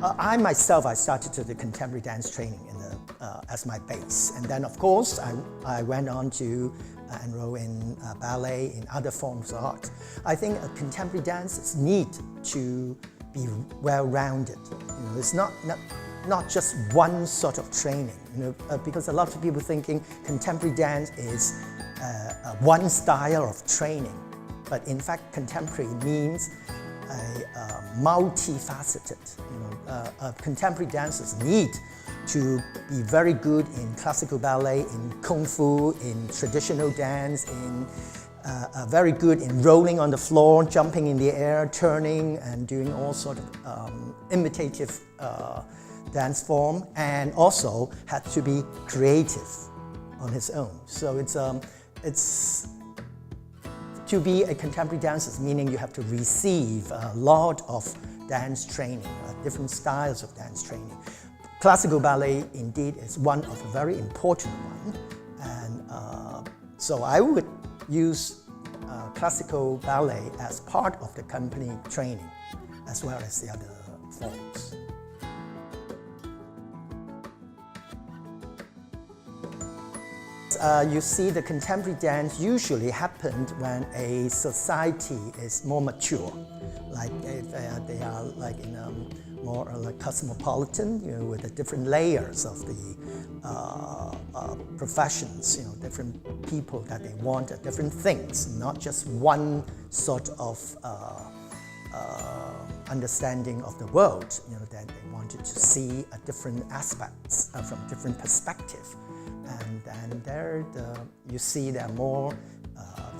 I myself, I started to do contemporary dance training as my base. And then, of course, I went on to enroll in ballet, in other forms of art. I think contemporary dancers need to be well-rounded. It's not just one sort of training, because a lot of people thinking contemporary dance is one style of training. But in fact, contemporary means multifaceted. Contemporary dancers need to be very good in classical ballet, in kung fu, in traditional dance, very good in rolling on the floor, jumping in the air, turning, and doing all sorts of imitative dance form, and also had to be creative on his own. So it's to be a contemporary dancer, meaning you have to receive a lot of dance training, different styles of dance training. Classical ballet indeed is one of the very important one, and so I would use classical ballet as part of the company training, as well as the other forms. You see, the contemporary dance usually happened when a society is more mature, like if they are like in a more like cosmopolitan, with the different layers of the professions, different people that they want, different things, not just one sort of understanding of the world, that they wanted to see different aspects from different perspectives. And there you see there are more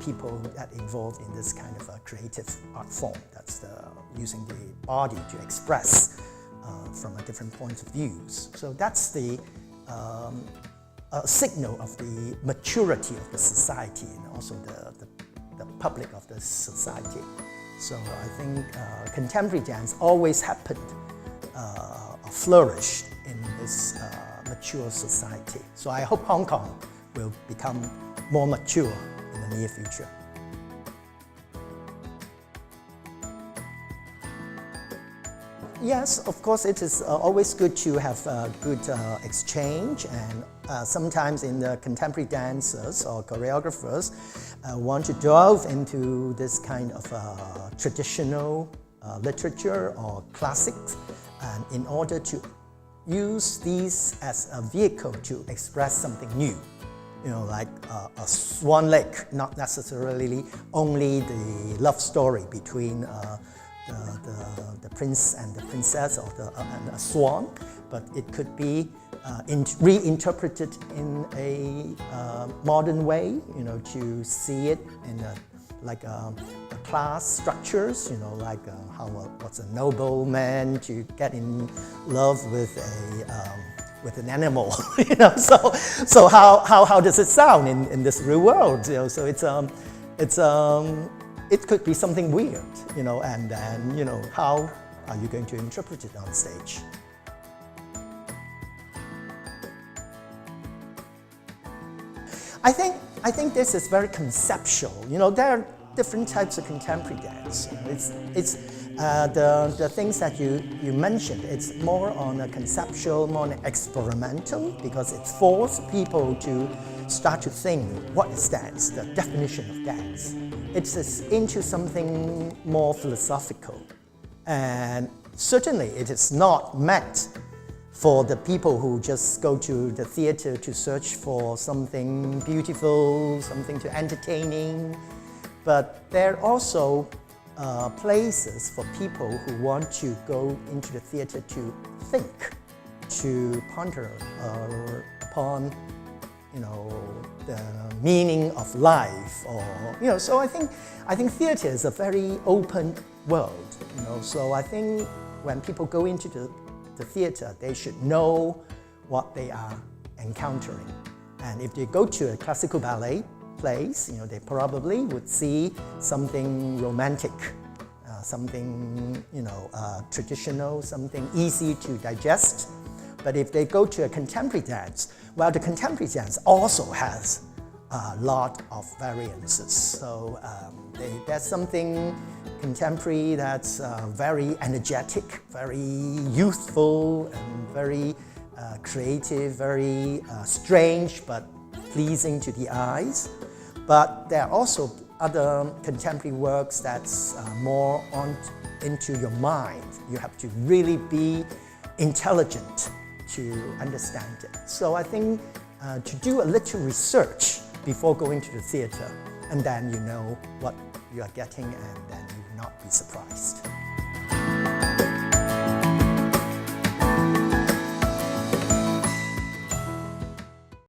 people that involved in this kind of a creative art form. That's using the body to express from a different point of views. So that's the signal of the maturity of the society and also the public of the society. So I think contemporary dance always happened or flourished in this mature society. So I hope Hong Kong will become more mature in the near future. Yes, of course, it is always good to have a good exchange, and sometimes in the contemporary dancers or choreographers want to delve into this kind of traditional literature or classics, and in order to use these as a vehicle to express something new. Like a Swan Lake, not necessarily only the love story between the prince and the princess or and a swan, but it could be reinterpreted in a modern way, to see it in like a class structures, like what's a nobleman to get in love with an animal, So how does it sound in this real world? So it could be something weird, and then how are you going to interpret it on stage? I think this is very conceptual. There are different types of contemporary dance. It's the things that you mentioned. It's more on a conceptual, more on experimental, because it forces people to start to think what is dance, the definition of dance. It's into something more philosophical, and certainly it is not meant for the people who just go to the theater to search for something beautiful, something to entertaining. But there are also places for people who want to go into the theater to think, to ponder upon, the meaning of life, or So I think theater is a very open world. So I think when people go into the theater, they should know what they are encountering. And if they go to a classical ballet place, they probably would see something romantic, something traditional, something easy to digest. But if they go to a contemporary dance, well, the contemporary dance also has a lot of variances. So there's something contemporary that's very energetic, very youthful, and very creative, very strange but pleasing to the eyes. But there are also other contemporary works that's more into your mind. You have to really be intelligent to understand it. So I think to do a little research before going to the theater, and then you know what you are getting, and then you will not be surprised.